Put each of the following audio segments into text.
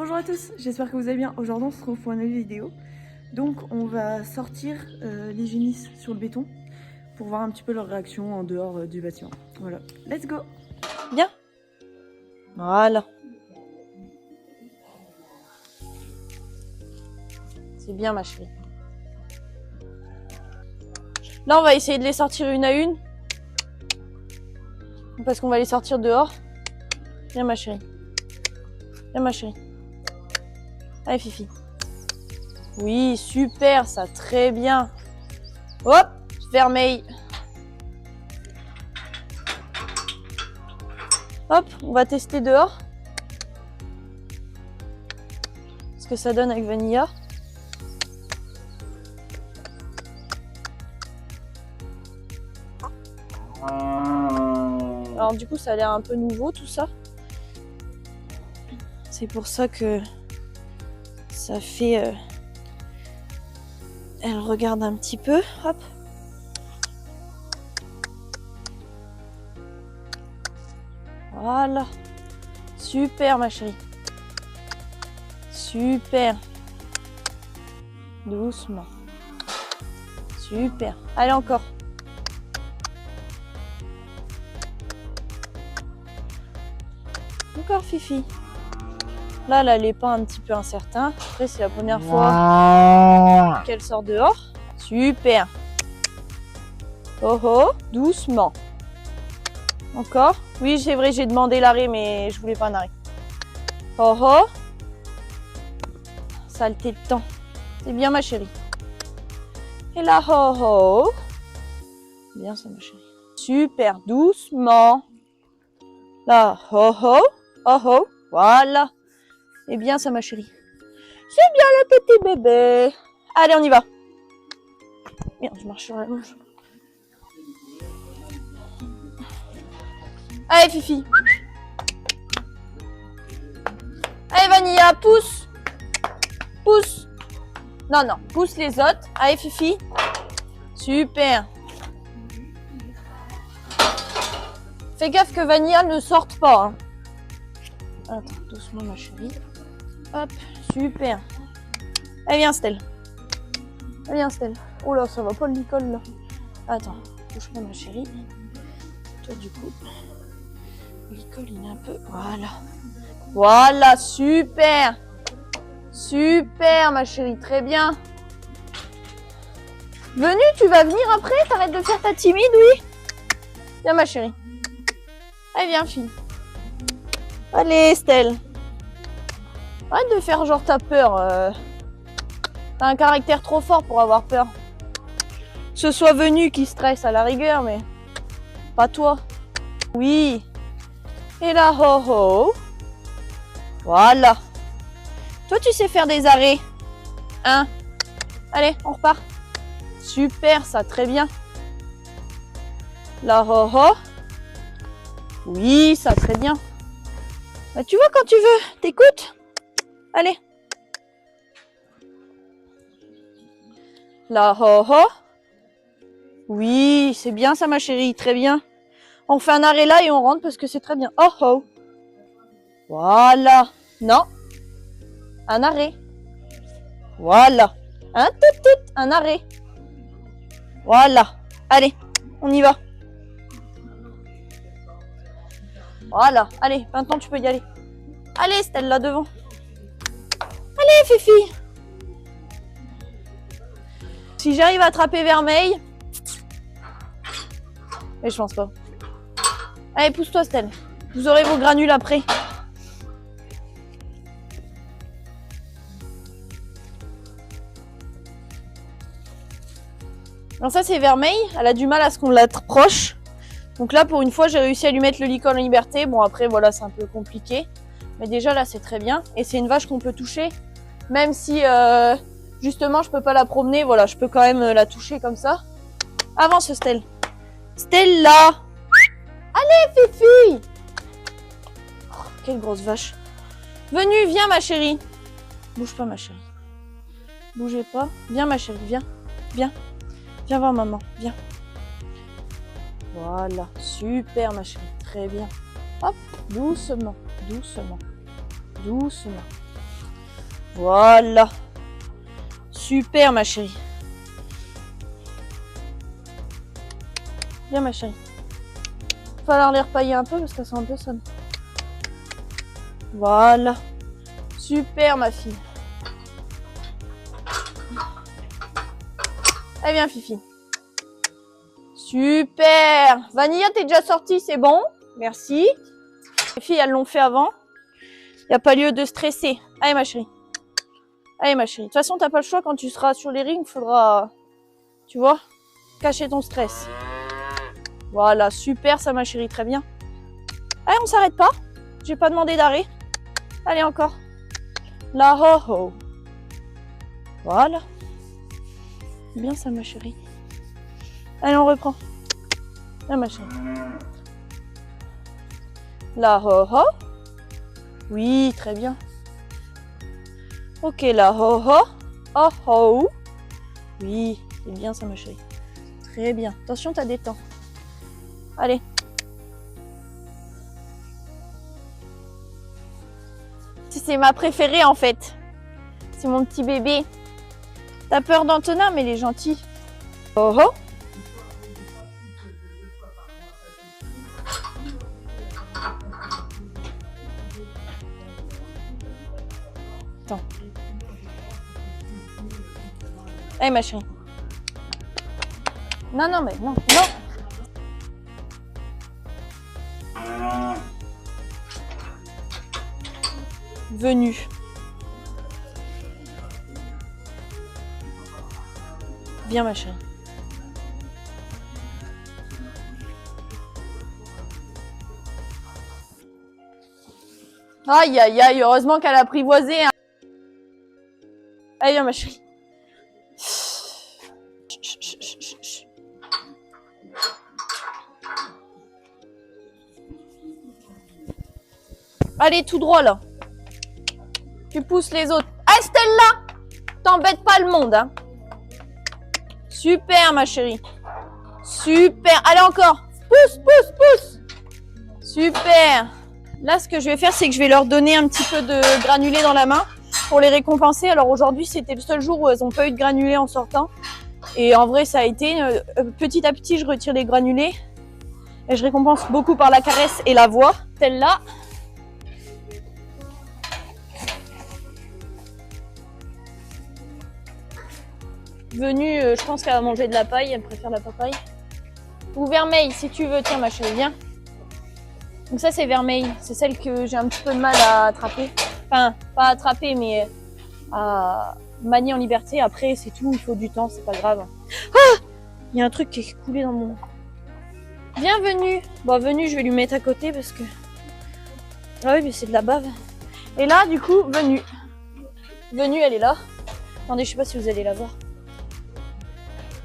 Bonjour à tous, j'espère que vous allez bien. Aujourd'hui on se retrouve pour une nouvelle vidéo. Donc on va sortir les génisses sur le béton pour voir un petit peu leur réaction en dehors du bâtiment. Voilà, let's go. Bien. Voilà. C'est bien ma chérie. Là on va essayer de les sortir une à une. Parce qu'on va les sortir dehors. Viens ma chérie. Viens ma chérie. Allez Fifi. Oui, super ça, très bien. Hop, vermeil. Hop, on va tester dehors. Ce que ça donne avec Vanilla. Alors du coup ça a l'air un peu nouveau tout ça. C'est pour ça que ça fait... Elle regarde un petit peu, hop. Voilà. Super ma chérie. Super. Doucement. Super. Allez encore. Encore Fifi. Là, elle est pas un petit peu incertain. Après, c'est la première fois qu'elle sort dehors. Super. Oh oh, doucement. Encore. Oui, c'est vrai, j'ai demandé l'arrêt, mais je voulais pas un arrêt. Oh oh. Saleté de temps. C'est bien ma chérie. Et là, oh oh. Bien ça ma chérie. Super, doucement. Là, oh oh. Oh oh. Voilà. Et bien ça ma chérie. C'est bien le petit bébé. Allez, on y va. Merde, je marche sur la gauche. Allez Fifi. Allez Vanilla, pousse. Pousse. Non, non, pousse les autres. Allez Fifi. Super. Fais gaffe que Vanilla ne sorte pas. Hein. Attends, doucement ma chérie. Hop, super. Allez, viens Stella. Allez, viens Stella. Oh là, ça va pas le licol là. Attends, touche-moi ma chérie. Toi du coup, licol il est un peu... Voilà. Voilà, super. Super ma chérie, très bien. Venu, tu vas venir après? T'arrêtes de faire ta timide, oui? Viens ma chérie. Allez, viens fille. Allez Stella. Arrête de faire genre t'as peur. T'as un caractère trop fort pour avoir peur. Que ce soit Venu qui stresse à la rigueur, mais pas toi. Oui. Et là, ho ho. Voilà. Toi, tu sais faire des arrêts. Hein? Allez, on repart. Super, ça, très bien. Là, ho ho. Oui, ça, très bien. Bah, tu vois quand tu veux, t'écoutes? Allez. Là, ho ho. Oui, c'est bien ça ma chérie, très bien. On fait un arrêt là et on rentre parce que c'est très bien. Oh oh. Voilà. Non. Un arrêt. Voilà. Un tout, un arrêt. Voilà. Allez, on y va. Voilà. Allez, maintenant tu peux y aller. Allez, Stella là devant. Allez, Fifi. Si j'arrive à attraper Vermeil... Mais je pense pas. Allez, pousse-toi, Stella. Vous aurez vos granules après. Alors ça, c'est Vermeil. Elle a du mal à ce qu'on l'approche. Donc là, pour une fois, j'ai réussi à lui mettre le licol en liberté. Bon, après, voilà, c'est un peu compliqué. Mais déjà, là, c'est très bien. Et c'est une vache qu'on peut toucher. Même si, justement, je peux pas la promener. Voilà, je peux quand même la toucher comme ça. Avance, Stella. Stella. Allez, Fifi. Oh, quelle grosse vache. Venu, viens, ma chérie. Bouge pas, ma chérie. Bougez pas. Viens, ma chérie, viens. Viens. Viens voir maman, viens. Voilà, super ma chérie, très bien. Hop, doucement, doucement, doucement. Voilà. Super ma chérie. Bien ma chérie. Il va falloir les repailler un peu parce qu'elles sont un peu sales. Voilà. Super ma fille. Allez viens Fifi. Super. Vanilla t'es déjà sortie, c'est bon. Merci. Les filles elles l'ont fait avant. Il n'y a pas lieu de stresser. Allez ma chérie. Allez ma chérie. De toute façon t'as pas le choix quand tu seras sur les rings. Il faudra, tu vois, cacher ton stress. Voilà, super ça ma chérie, très bien. Allez on s'arrête pas. J'ai pas demandé d'arrêt. Allez encore. La ho-ho. Voilà. Bien ça ma chérie. Allez on reprend. Là ma chérie. La ho-ho. Oui, très bien. Ok, la ho-ho. Oh-ho. Oui, c'est bien ça ma chérie. Très bien. Attention, t'as des temps. Allez. C'est ma préférée en fait. C'est mon petit bébé. T'as peur d'Antonin, mais il est gentil. Oh oh. Attends. Allez ma chérie. Non, non, mais non, non. Venu. Bien ma chérie. Aïe aïe aïe, heureusement qu'elle a apprivoisé. Hein. Allez viens ma chérie. Allez tout droit là. Tu pousses les autres. Ah Stella, t'embêtes pas le monde hein. Super ma chérie. Super. Allez encore. Pousse, pousse, pousse. Super. Là ce que je vais faire c'est que je vais leur donner un petit peu de granulés dans la main pour les récompenser. Alors aujourd'hui c'était le seul jour où elles n'ont pas eu de granulés en sortant. Et en vrai ça a été petit à petit je retire les granulés. Et je récompense beaucoup par la caresse et la voix. Celle-là. Venue, je pense qu'elle va manger de la paille, elle préfère la papaye. Ou vermeil, si tu veux, tiens ma chérie, viens. Donc ça c'est vermeil, c'est celle que j'ai un petit peu de mal à attraper. Enfin, pas à attraper, mais à manier en liberté. Après, c'est tout, il faut du temps, c'est pas grave. Ah, il y a un truc qui est coulé dans mon... Bienvenue. Bon, venue, je vais lui mettre à côté parce que... Ah oui, mais c'est de la bave. Et là, du coup, venue. Venue, elle est là. Attendez, je sais pas si vous allez la voir.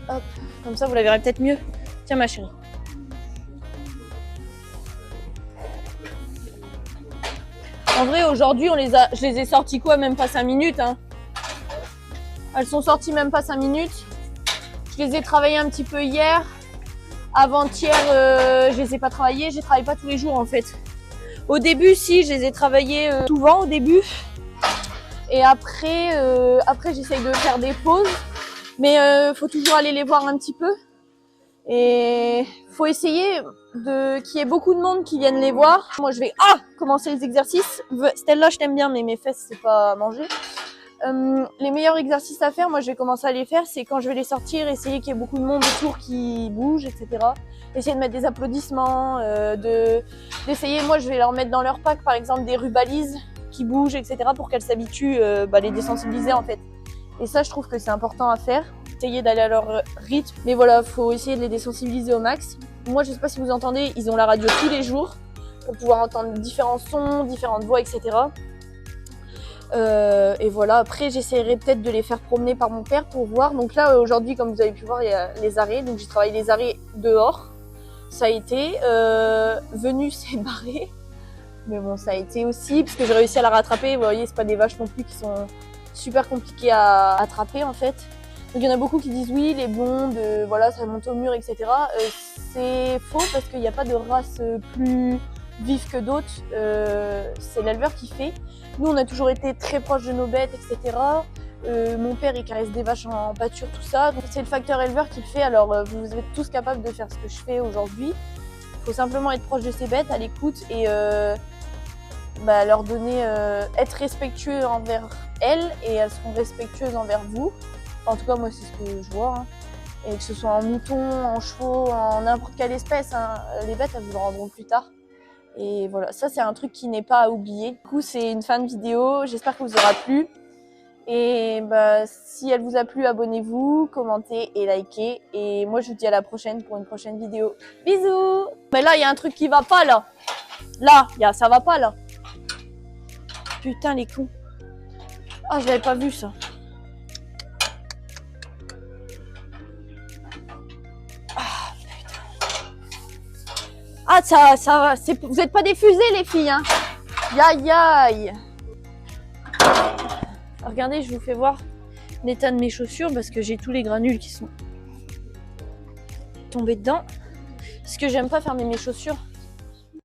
Hop, comme ça vous la verrez peut-être mieux. Tiens ma chérie. En vrai aujourd'hui je les ai sorties quoi, même pas 5 minutes hein. Elles sont sorties même pas 5 minutes. Je les ai travaillées un petit peu hier. Avant-hier je les ai pas travaillées, je les travaille pas tous les jours en fait. Au début si, je les ai travaillées souvent au début. Et après j'essaye de faire des pauses. Mais faut toujours aller les voir un petit peu. Et faut essayer qu'il y ait beaucoup de monde qui viennent les voir. Moi je vais commencer les exercices. Stella je t'aime bien mais mes fesses c'est pas à manger. Les meilleurs exercices à faire, moi je vais commencer à les faire, c'est quand je vais les sortir, essayer qu'il y ait beaucoup de monde autour qui bouge, etc. Essayer de mettre des applaudissements, d'essayer, moi je vais leur mettre dans leur pack par exemple des rubalises qui bougent, etc. pour qu'elles s'habituent, les désensibiliser en fait. Et ça je trouve que c'est important à faire. Essayer d'aller à leur rythme. Mais voilà, faut essayer de les désensibiliser au max. Moi, je sais pas si vous entendez, ils ont la radio tous les jours pour pouvoir entendre différents sons, différentes voix, etc. Et voilà, après, j'essaierai peut-être de les faire promener par mon père pour voir. Donc là, aujourd'hui, comme vous avez pu voir, il y a les arrêts. Donc j'ai travaillé les arrêts dehors. Ça a été. Venue, c'est barré. Mais bon, ça a été aussi, parce que j'ai réussi à la rattraper. Vous voyez, c'est pas des vaches non plus qui sont super compliquées à attraper en fait. Donc il y en a beaucoup qui disent oui, les blondes, voilà, ça monte au mur, etc. C'est faux parce qu'il n'y a pas de race plus vif que d'autres, c'est l'éleveur qui fait. Nous, on a toujours été très proches de nos bêtes, etc. Mon père, il caresse des vaches en pâture, tout ça. Donc, c'est le facteur éleveur qui le fait. Alors, vous êtes tous capables de faire ce que je fais aujourd'hui. Il faut simplement être proche de ses bêtes, à l'écoute et leur donner, être respectueux envers elles et elles seront respectueuses envers vous. Enfin, en tout cas, moi, c'est ce que je vois. Hein. Et que ce soit en mouton, en chevaux, en n'importe quelle espèce, hein, les bêtes, elles vous le rendront plus tard. Et voilà, ça, c'est un truc qui n'est pas à oublier. Du coup, c'est une fin de vidéo. J'espère qu'elle vous aura plu. Et si elle vous a plu, abonnez-vous, commentez et likez. Et moi, je vous dis à la prochaine pour une prochaine vidéo. Bisous! Mais là, il y a un truc qui va pas, là. Là, ça va pas, là. Putain, les cons. Ah, je l'avais pas vu, ça. Ah, putain. Ah, ça va. Vous êtes pas des fusées, les filles, hein. Aïe, aïe. Regardez, je vous fais voir l'état de mes chaussures parce que j'ai tous les granules qui sont tombés dedans. Parce que j'aime pas fermer mes chaussures.